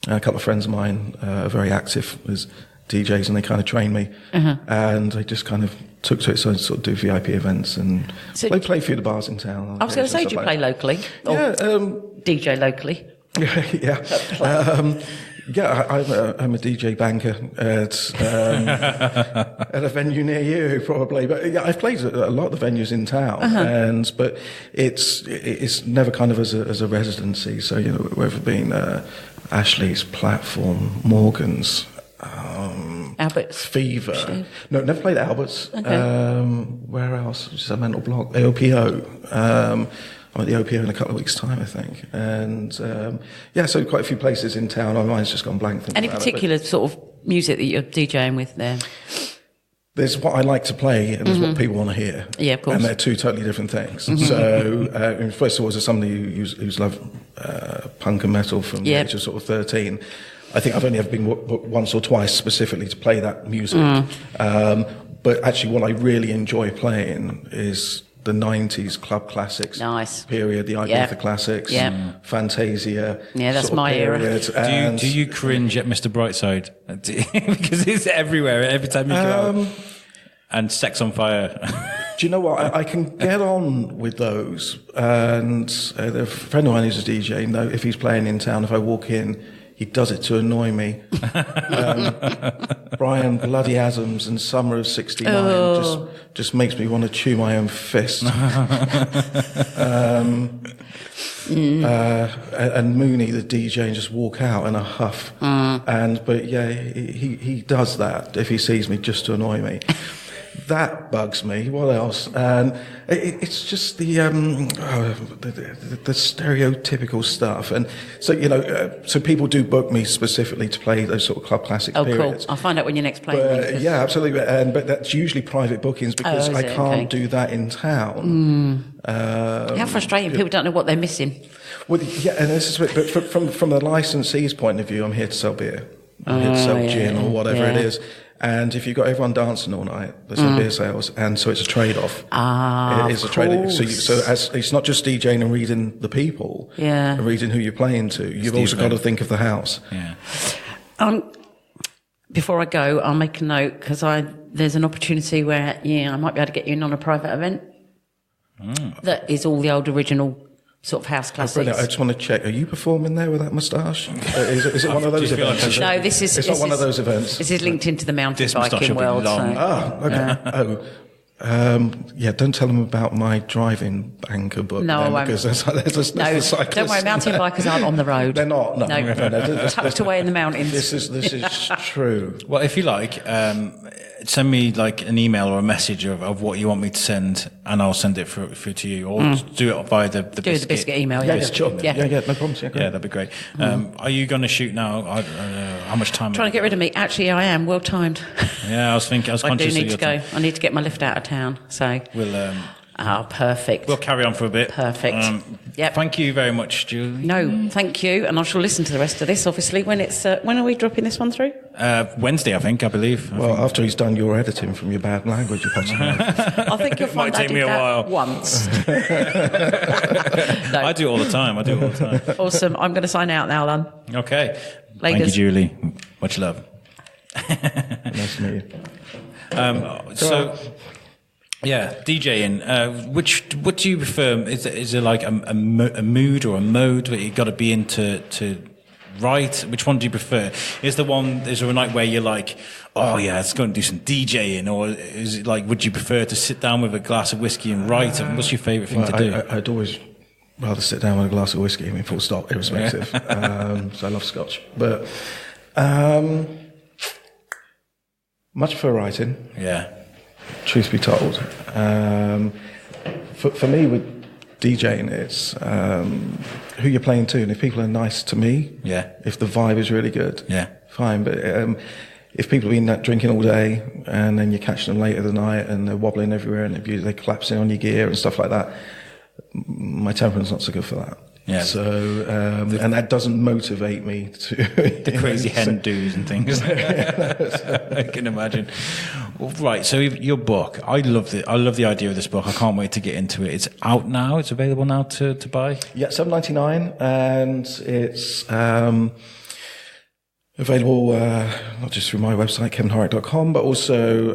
S3: A couple of friends of mine are very active as DJs, and they kind of trained me, and I just kind of took to it. So I sort of do VIP events and play a few of the bars in town.
S2: I was going to say, do you play locally?
S3: Yeah,
S2: DJ locally.
S3: I'm a DJ banker at a venue near you, probably. But yeah, I've played a lot of the venues in town, but it's never kind of as a residency. So whether it been Ashley's, Platform, Morgan's,
S2: Albert's,
S3: Fever.
S2: Sure.
S3: No, never played Albert's.
S2: Okay.
S3: Where else? Just a mental block. AOPO. I'm at the OPO in a couple of weeks' time, I think. And, so quite a few places in town. My mind's just gone blank.
S2: Any particular sort of music that you're DJing with there?
S3: There's what I like to play and there's what people want to hear.
S2: Yeah, of course.
S3: And they're two totally different things. So, first of all, as somebody who's loved punk and metal from the age of sort of 13, I think I've only ever been booked once or twice specifically to play that music. But actually what I really enjoy playing is the 90s club classics period, the Ibiza classics, Fantasia.
S2: Yeah, that's my era.
S4: Do you cringe at Mr. Brightside? Because it's everywhere, every time you go out. And Sex on Fire.
S3: Do you know what? I can get on with those. And a friend of mine who's a DJ, if he's playing in town, if I walk in, he does it to annoy me. Brian Bloody Adams and Summer of '69 just makes me want to chew my own fist. And Mooney, the DJ, and just walk out in a huff. But he does that if he sees me just to annoy me. That bugs me. What else? And it's just the stereotypical stuff. And so, so people do book me specifically to play those sort of club classic periods.
S2: Cool. I'll find out when you're next playing.
S3: Yeah, absolutely. But that's usually private bookings because I can't do that in town.
S2: How frustrating. People don't know what they're missing.
S3: Well, yeah, and this is but from the licensee's point of view, I'm here to sell beer. I'm here to sell gin or whatever it is. And if you've got everyone dancing all night, there's no beer sales, and so it's a trade-off. It is a trade-off. So as it's not just DJing and reading the people, and reading who you're playing to. You've also got to think of the house.
S4: Yeah.
S2: Before I go, I'll make a note because there's an opportunity where I might be able to get you in on a private event that is all the old original sort of house classics.
S3: I just want to check. Are you performing there with that moustache? Is it one of those events?
S2: No, this is.
S3: It's not one of those events.
S2: This is linked into the mountain biking world.
S3: Okay. Don't tell them about my driving banker book.
S2: No, I won't.
S3: Because there's
S2: don't worry, mountain bikers aren't on the road.
S3: They're not. No.
S2: Tucked away in the mountains.
S3: This is true.
S4: Well, if you like, send me like an email or a message of what you want me to send, and I'll send it through to you, or do it via the
S2: biscuit email.
S3: Yeah, no problems. Yeah,
S4: that'd be great. Are you going to shoot now? How much time?
S2: Trying to get rid of me. Actually, I am well timed.
S4: Yeah, I was conscious.
S2: I do need to go. I need to get my lift out of town. So
S4: we'll
S2: Perfect.
S4: We'll carry on for a bit.
S2: Perfect. Yep.
S4: Thank you very much, Julie.
S2: No, thank you. And I shall listen to the rest of this, obviously, when when are we dropping this one through?
S4: Wednesday, I believe.
S3: After he's done your editing from your bad language, possibly.
S2: I think you'll find
S4: Might take
S2: I did
S4: me a
S2: that
S4: while.
S2: once.
S4: I do it all the time.
S2: Awesome. I'm going to sign out now, then.
S4: Okay.
S2: Lakers.
S4: Thank you, Julie. Much love.
S3: Nice to meet you.
S4: So, yeah, DJing. What do you prefer? Is there like a mood or a mode that you got to be in to write? Which one do you prefer? Is there a night where you're like, oh yeah, let's go and do some DJing, or is it like, would you prefer to sit down with a glass of whiskey and write? What's your favourite thing to do?
S3: I'd always rather sit down with a glass of whiskey. I mean, full stop, irrespective. So I love Scotch, but much for writing.
S4: Yeah.
S3: Truth be told, for me with DJing, it's who you're playing to, and if people are nice to me,
S4: yeah.
S3: If the vibe is really good,
S4: yeah,
S3: fine. But if people have been drinking all day, and then you're catching them late at the night, and they're wobbling everywhere, and they're collapsing on your gear and stuff like that, my temperament's not so good for that.
S4: Yeah.
S3: So, and that doesn't motivate me to
S4: the crazy hen do's and things. I can imagine. Well, right. So your book, I love the idea of this book. I can't wait to get into it. It's out now. It's available now to buy.
S3: Yeah, $7.99, and it's available not just through my website, kevinhorak.com, but also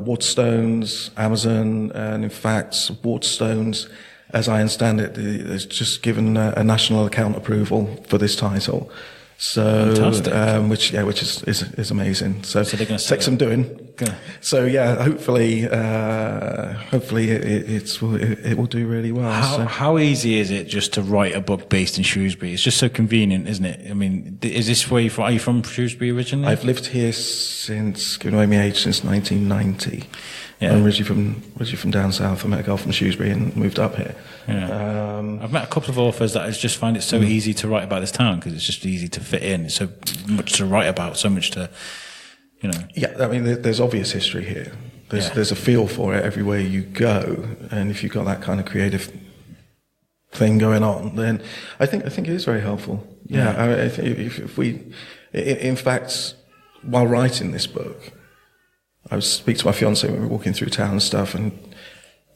S3: Waterstones, Amazon, and in fact, Waterstones, as I understand it, has just given a national account approval for this title. So, which is amazing. So
S4: they're going to
S3: take some doing. So yeah, hopefully it will do really well.
S4: How easy is it just to write a book based in Shrewsbury? It's just so convenient, isn't it? I mean, is this where are you from Shrewsbury originally?
S3: I've lived here since, giving away my age, since 1990.
S4: Yeah.
S3: I'm originally from down south. I met a girl from Shrewsbury and moved up here.
S4: Yeah. I've met a couple of authors that I just find it so easy to write about this town because it's just easy to fit in. It's so much to write about, so much to,
S3: Yeah, I mean, there's obvious history here. There's a feel for it everywhere you go, and if you've got that kind of creative thing going on, then I think it is very helpful. Yeah, I think if we, in fact, while writing this book, I would speak to my fiancée when we were walking through town and stuff, and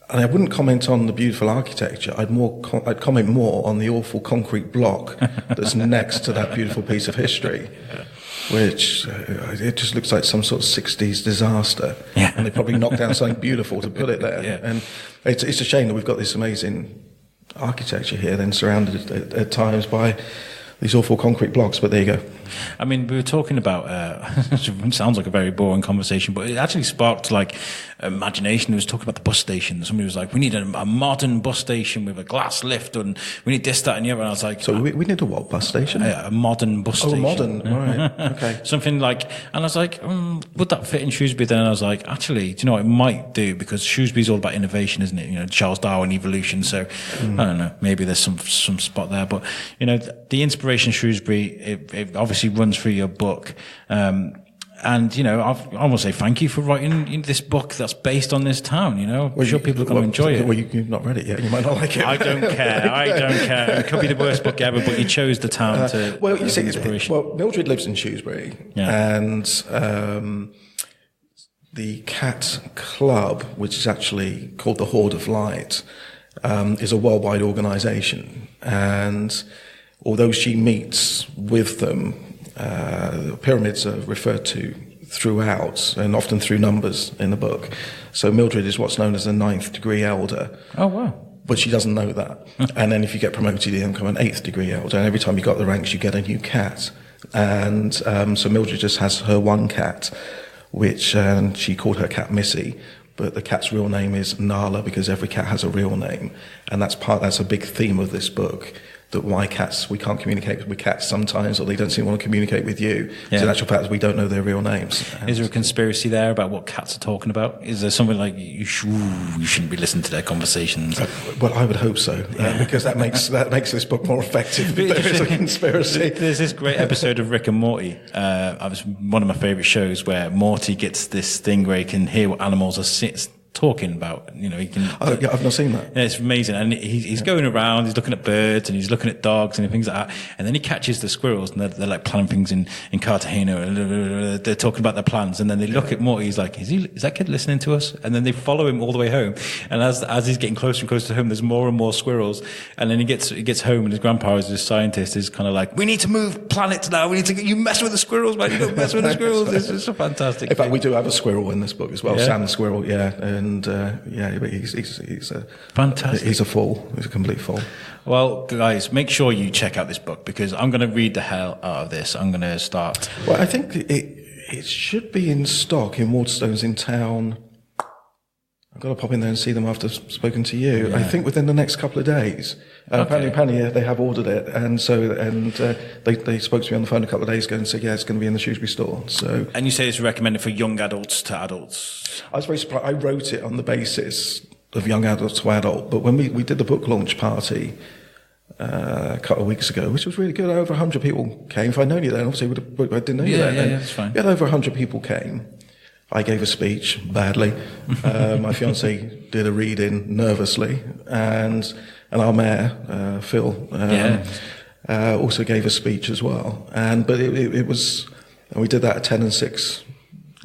S3: I wouldn't comment on the beautiful architecture. I'd comment more on the awful concrete block that's next to that beautiful piece of history, which it just looks like some sort of 60s disaster.
S4: Yeah.
S3: And they probably knocked down something beautiful to put it there.
S4: Yeah.
S3: And it's a shame that we've got this amazing architecture here, then surrounded at times by these awful concrete blocks, but there you go.
S4: I mean, we were talking about, it sounds like a very boring conversation, but it actually sparked like imagination. It was talking about the bus station. Somebody was like, we need a modern bus station with a glass lift, and we need this, that, and the other. And I was like,
S3: So we need a what bus station?
S4: A modern bus station.
S3: Oh, modern, right, okay.
S4: Something like, and I was like, would that fit in Shrewsbury then? And I was like, actually, do you know what it might do? Because Shrewsbury's all about innovation, isn't it? Charles Darwin, evolution. So, I don't know, maybe there's some spot there. But, the inspiration Shrewsbury, it obviously runs through your book. And, I want to say thank you for writing this book that's based on this town, I'm sure people are going to enjoy it.
S3: Well, you've not read it yet. You might not like it.
S4: I don't care. It could be the worst book ever, but you chose the town to
S3: well, you see,
S4: inspiration.
S3: Well, Mildred lives in Shrewsbury, and the Cat Club, which is actually called the Horde of Light, is a worldwide organisation, and although she meets with them, the pyramids are referred to throughout, and often through numbers in the book. So Mildred is what's known as a 9th degree elder.
S4: Oh, wow.
S3: But she doesn't know that. And then if you get promoted, you become an 8th degree elder. And every time you got the ranks, you get a new cat. And so Mildred just has her one cat, which she called her cat Missy. But the cat's real name is Nala, because every cat has a real name. And that's a big theme of this book. That why we can't communicate with cats sometimes, or they don't seem to want to communicate with you.
S4: Yeah.
S3: So in actual fact, we don't know their real names.
S4: Is there a conspiracy there about what cats are talking about? Is there something like you shouldn't be listening to their conversations?
S3: Well, I would hope so, because that makes this book more effective. If there is a conspiracy.
S4: There's this great episode of Rick and Morty. It was one of my favourite shows where Morty gets this thing where he can hear what animals are talking about, he can.
S3: Oh, yeah, I've not seen that.
S4: Yeah, it's amazing. And he's going around, he's looking at birds and he's looking at dogs and things like that. And then he catches the squirrels and they're like planning things in Cartagena and they're talking about their plans. And then they look at Morty, he's like, is that kid listening to us? And then they follow him all the way home. And as he's getting closer and closer to home, there's more and more squirrels. And then he gets home and his grandpa, as a scientist, is kind of like, we need to move planets now. You mess with the squirrels, man. You don't mess with the squirrels. It's a fantastic
S3: In fact,
S4: thing.
S3: we do have a squirrel in this book as well.
S4: Yeah.
S3: Sam the squirrel, yeah. And, but he's a
S4: Fantastic.
S3: He's a fool. He's a complete fool.
S4: Well, guys, make sure you check out this book because I'm going to read the hell out of this. I'm going to start.
S3: Well, I think it should be in stock in Waterstones in town. I've got to pop in there and see them after I've spoken to you.
S4: Yeah.
S3: I think within the next couple of days. Apparently, they have ordered it, and they spoke to me on the phone a couple of days ago and said, yeah, it's going to be in the Shrewsbury store. So.
S4: And you say it's recommended for young adults to adults.
S3: I was very surprised. I wrote it on the basis of young adult to adult, but when we did the book launch party a couple of weeks ago, which was really good, over 100 people came. If I'd known you then, obviously I didn't know you then.
S4: Yeah, that's fine.
S3: We had over 100 people came. I gave a speech badly. My fiance did a reading nervously, and our mayor Phil also gave a speech as well. But it was, and we did that at 10 and 6.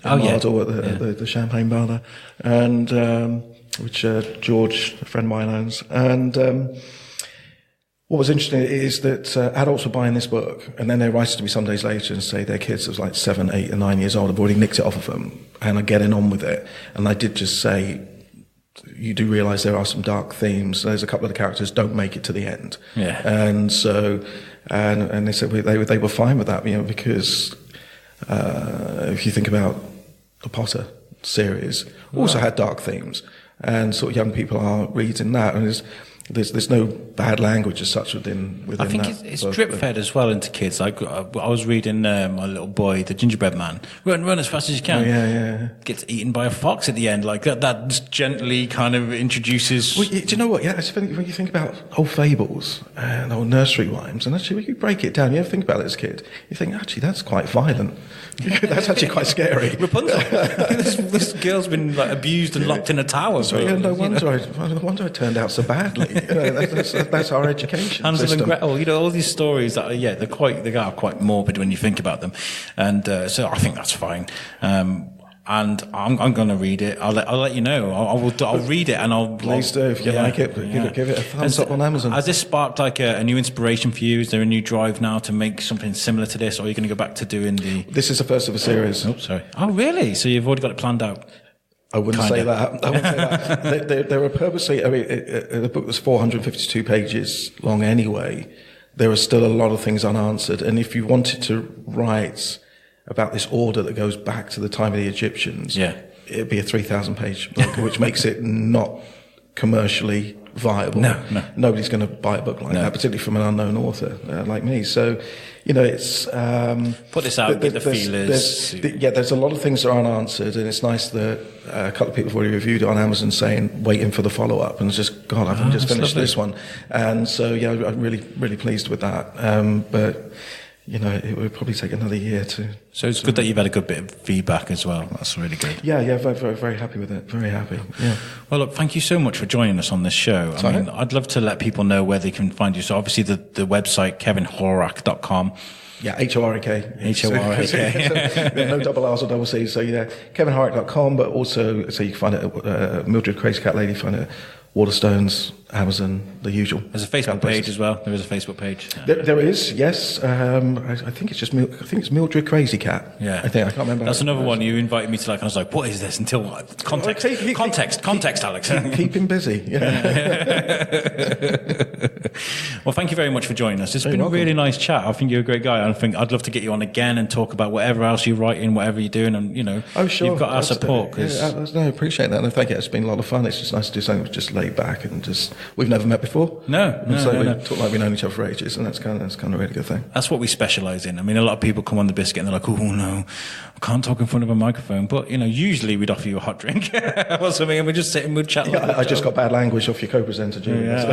S3: Mardor at the Champagne Bar there, and which George, a friend of mine, owns. And what was interesting is that adults were buying this book, and then they write to me some days later and say their kids, was like 7, 8, and 9 years old, have already nicked it off of them and are getting on with it. And I did just say, you do realise there are some dark themes. There's a couple of the characters don't make it to the end.
S4: Yeah.
S3: And so, and they said they were fine with that, because if you think about the Potter series, also had dark themes, and sort of young people are reading that, and there's no bad language as such within
S4: I think
S3: that
S4: it's
S3: book.
S4: drip fed as well into kids. Like I was reading my little boy, the gingerbread man, run as fast as you can.
S3: Oh, yeah.
S4: Gets eaten by a fox at the end. Like that gently kind of introduces.
S3: Well, do you know what? Yeah, when you think about old fables and old nursery rhymes, and actually when you break it down, you ever think about it as a kid, you think actually that's quite violent. That's actually quite scary.
S4: Rapunzel. this girl's been like abused and locked in a tower.
S3: So yeah, no wonder I turned out so badly. That's our education
S4: Hansel
S3: system.
S4: and Gretel, all these stories that they are quite morbid when you think about them, and so I think that's fine. And I'm going to read it. I'll let you know. I'll read it and I'll.
S3: Please do if you like it. Give it a thumbs up on Amazon.
S4: Has this sparked like a new inspiration for you? Is there a new drive now to make something similar to this, or are you going to go back to doing the?
S3: This is the first of a series.
S4: Oh, sorry. Oh, really? So you've already got it planned out?
S3: I wouldn't say that. There are purposely. I mean, the book was 452 pages long anyway. There are still a lot of things unanswered, and if you wanted to write about this order that goes back to the time of the Egyptians, it'd be a 3,000-page book, which makes it not commercially viable.
S4: No.
S3: Nobody's going to buy a book like that, particularly from an unknown author like me. So, it's...
S4: Put this out, get the feelers.
S3: There's a lot of things that are unanswered, and it's nice that a couple of people have already reviewed it on Amazon saying, waiting for the follow-up, and it's just, God, I've just finished this one. And so, I'm really, really pleased with that. But... it would probably take another year to...
S4: So it's good that you've had a good bit of feedback as well. That's really good.
S3: Yeah, very, very, very happy with it. Very happy, yeah.
S4: Well, look, thank you so much for joining us on this show. I'd love to let people know where they can find you. So obviously the website, kevinhorak.com.
S3: Yeah, H-O-R-A-K.
S4: H-O-R-A-K.
S3: No double R's or double C's. So, kevinhorak.com, but also, so you can find it at Mildred, Crazy Cat Lady, find it at Waterstones, Amazon, the usual.
S4: There's a Facebook page as well. There is a Facebook page.
S3: There is, yes. I think it's just Mildred Crazy Cat.
S4: Yeah.
S3: I can't remember.
S4: That's another one you invited me to and I was like, what is this? Until context, Alex.
S3: Keep him busy.
S4: Well, thank you very much for joining us. It's been a really nice chat. I think you're a great guy. I think I'd love to get you on again and talk about whatever else you're writing, whatever you're doing, and you've got our support.
S3: I appreciate that. And thank you. It's been a lot of fun. It's just nice to do something that's just laid back and just we've never met before.
S4: No.
S3: We talk like we've known each other for ages, and that's kind of a really good thing.
S4: That's what we specialise in. I mean, a lot of people come on the biscuit and they're like, oh no, I can't talk in front of a microphone, but usually we'd offer you a hot drink or something, and we'd just sit and we'd chat.
S3: Yeah, I just got bad language off your co-presenter, Jules.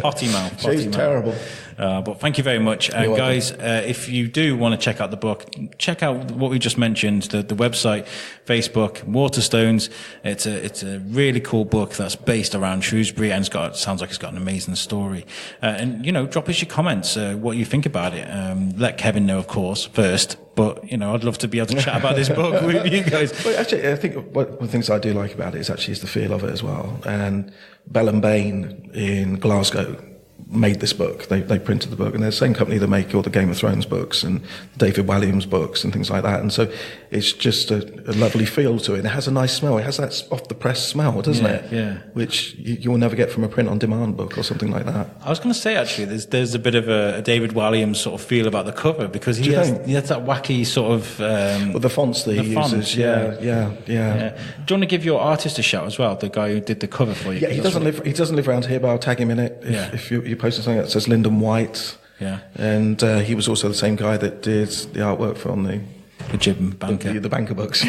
S4: Potty mouth.
S3: She's terrible.
S4: But thank you very much. Guys, if you do want to check out the book, check out what we just mentioned, the website, Facebook, Waterstones. It's a really cool book that's based around Shrewsbury, and sounds like it's got an amazing story. And drop us your comments, what you think about it. Let Kevin know, of course, first. But I'd love to be able to chat about this book with you guys.
S3: Well, actually, I think one of the things I do like about it is the feel of it as well. And Bell and Bain in Glasgow made this book. They printed the book, and they're the same company that make all the Game of Thrones books and David Walliams books and things like that. And so it's just a lovely feel to it. And it has a nice smell. It has that off the press smell, doesn't it?
S4: Yeah.
S3: Which you will never get from a print on demand book or something like that.
S4: I was going to say, actually, there's a bit of a David Walliams sort of feel about the cover, because he has that wacky sort of
S3: well, the fonts that he uses. Yeah.
S4: Do you want to give your artist a shout as well, the guy who did the cover for you?
S3: Yeah, he doesn't live around here, but I'll tag him in it if you posted something that says Lyndon White.
S4: Yeah.
S3: And he was also the same guy that did the artwork from the
S4: Jib Banker.
S3: The Banker books.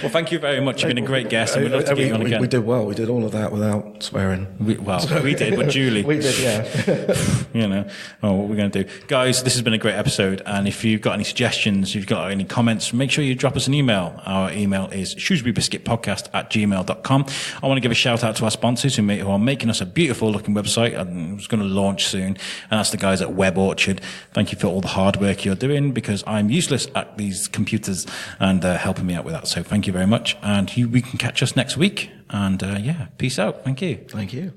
S4: Well, thank you very much. You've been a great guest, and we'd love to get you on again.
S3: We did well. We did all of that without swearing.
S4: We did, but Julie.
S3: We did, yeah.
S4: What we're going to do. Guys, this has been a great episode, and if you've got any suggestions, you've got any comments, make sure you drop us an email. Our email is shrewsburybiscuitpodcast@gmail.com. I want to give a shout out to our sponsors who are making us a beautiful looking website, and it's going to launch soon, and that's the guys at Web Orchard. Thank you for all the hard work you're doing, because I'm useless at these computers, and helping me out with that. So thank you very much, and we can catch us next week. And peace out. Thank you.
S3: Thank you.